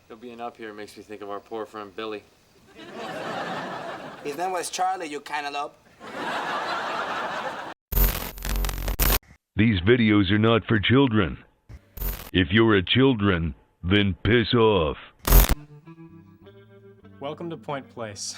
Still being up here makes me think of our poor friend Billy. His name was Charlie, you cantaloupe. These videos are not for children. If you're a children, then piss off. Welcome to Point Place.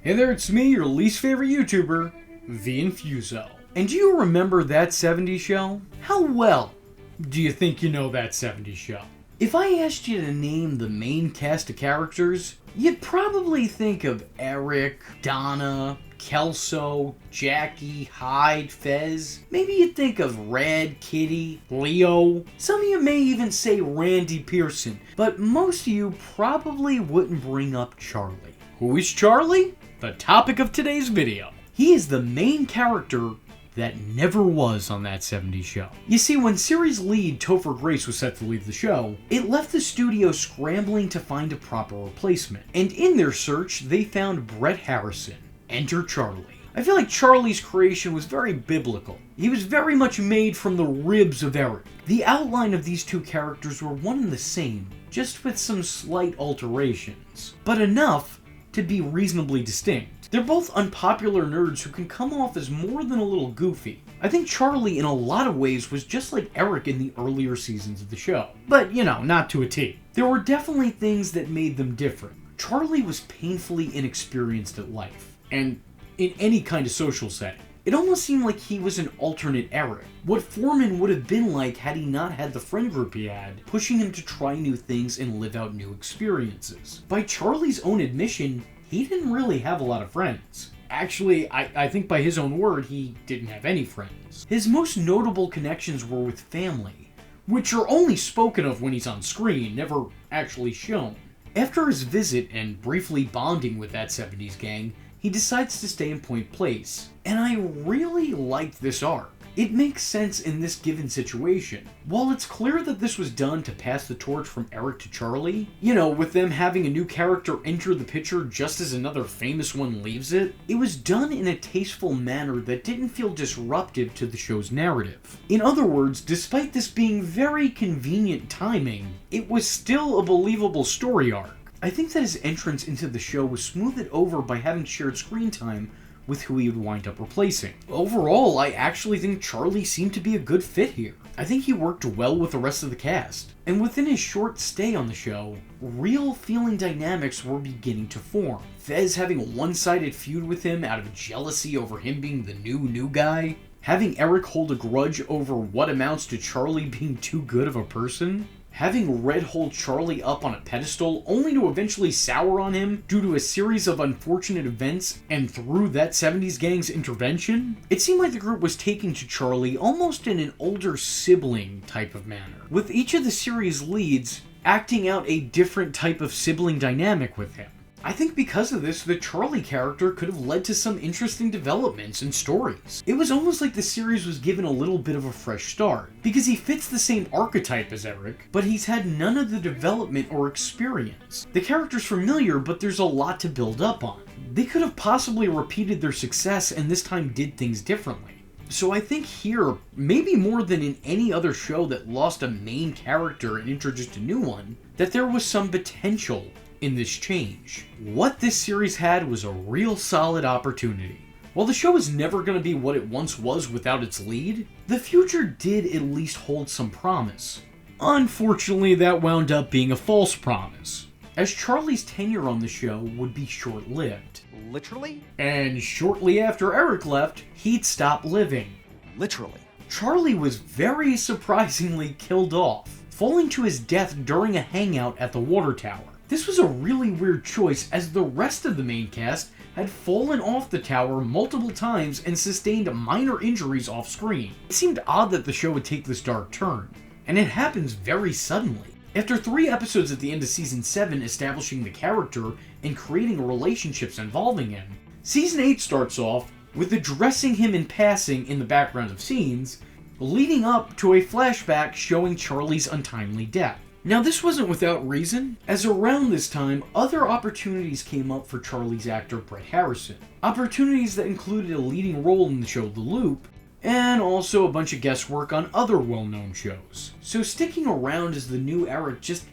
Hey there, it's me, your least favorite YouTuber, the Infuso. And do you remember that 70s show? How well do you think you know that 70s show? If I asked you to name the main cast of characters, you'd probably think of Eric, Donna, Kelso, Jackie, Hyde, Fez. Maybe you'd think of Red, Kitty, Leo. Some of you may even say Randy Pearson, but most of you probably wouldn't bring up Charlie. Who is Charlie? The topic of today's video. He is the main character that never was on that 70s show. You see, when series lead Topher Grace was set to leave the show, it left the studio scrambling to find a proper replacement. And in their search, they found Brett Harrison. Enter Charlie. I feel like Charlie's creation was very biblical. He was very much made from the ribs of Eric. The outline of these two characters were one and the same, just with some slight alterations, but enough to be reasonably distinct. They're both unpopular nerds who can come off as more than a little goofy. I think Charlie in a lot of ways was just like Eric in the earlier seasons of the show. But, you know, not to a T. There were definitely things that made them different. Charlie was painfully inexperienced at life, and in any kind of social setting. It almost seemed like he was an alternate Eric. What Foreman would have been like had he not had the friend group he had, pushing him to try new things and live out new experiences. By Charlie's own admission, he didn't really have a lot of friends. Actually, I think by his own word, he didn't have any friends. His most notable connections were with family, which are only spoken of when he's on screen, never actually shown. After his visit and briefly bonding with that 70s gang, he decides to stay in Point Place. And I really liked this arc. It makes sense in this given situation. While it's clear that this was done to pass the torch from Eric to Charlie, you know, with them having a new character enter the picture just as another famous one leaves it, it was done in a tasteful manner that didn't feel disruptive to the show's narrative. In other words, despite this being very convenient timing, it was still a believable story arc. I think that his entrance into the show was smoothed over by having shared screen time with who he would wind up replacing. Overall, I actually think Charlie seemed to be a good fit here. I think he worked well with the rest of the cast. And within his short stay on the show, real feeling dynamics were beginning to form. Fez having a one-sided feud with him out of jealousy over him being the new guy. Having Eric hold a grudge over what amounts to Charlie being too good of a person. Having Red hold Charlie up on a pedestal only to eventually sour on him due to a series of unfortunate events and through that 70s gang's intervention, it seemed like the group was taking to Charlie almost in an older sibling type of manner, with each of the series leads acting out a different type of sibling dynamic with him. I think because of this, the Charlie character could have led to some interesting developments and stories. It was almost like the series was given a little bit of a fresh start, because he fits the same archetype as Eric, but he's had none of the development or experience. The character's familiar, but there's a lot to build up on. They could have possibly repeated their success and this time did things differently. So I think here, maybe more than in any other show that lost a main character and introduced a new one, that there was some potential in this change. What this series had was a real solid opportunity. While the show is never going to be what it once was without its lead, the future did at least hold some promise. Unfortunately, that wound up being a false promise, as Charlie's tenure on the show would be short-lived. Literally? And shortly after Eric left, he'd stop living. Literally. Charlie was very surprisingly killed off, falling to his death during a hangout at the water tower. This was a really weird choice, as the rest of the main cast had fallen off the tower multiple times and sustained minor injuries off screen. It seemed odd that the show would take this dark turn, and it happens very suddenly. After 3 episodes at the end of Season 7 establishing the character and creating relationships involving him, Season 8 starts off with addressing him in passing in the background of scenes, leading up to a flashback showing Charlie's untimely death. Now, this wasn't without reason, as around this time, other opportunities came up for Charlie's actor Brett Harrison. Opportunities that included a leading role in the show The Loop, and also a bunch of guest work on other well-known shows. So sticking around as the new Eric just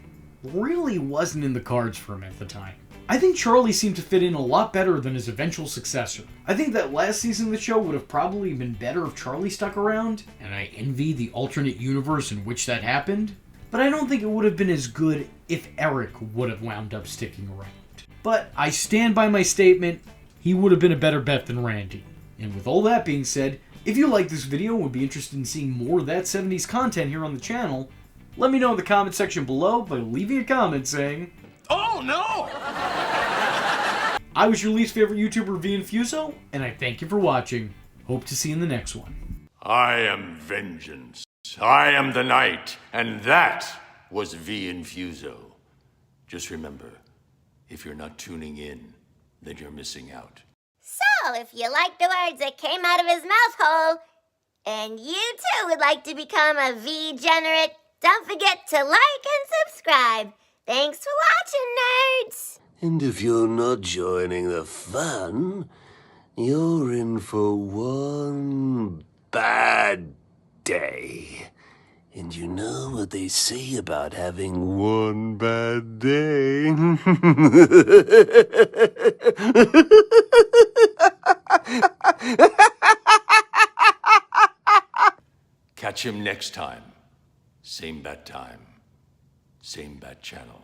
really wasn't in the cards for him at the time. I think Charlie seemed to fit in a lot better than his eventual successor. I think that last season of the show would have probably been better if Charlie stuck around, and I envy the alternate universe in which that happened, but I don't think it would have been as good if Eric would have wound up sticking around. But I stand by my statement, he would have been a better bet than Randy. And with all that being said, if you like this video and would be interested in seeing more of that 70s content here on the channel, let me know in the comment section below by leaving a comment saying, Oh no! I was your least favorite YouTuber, Infuso, and I thank you for watching. Hope to see you in the next one. I am vengeance. I am the night, and that was Infuso. Just remember, if you're not tuning in, then you're missing out. So, if you like the words that came out of his mouth hole, and you too would like to become a V-generate, don't forget to like and subscribe. Thanks for watching, nerds! And if you're not joining the fun, you're in for one bad day. And you know what they say about having one bad day? Catch him next time. Same bat time. Same bat channel.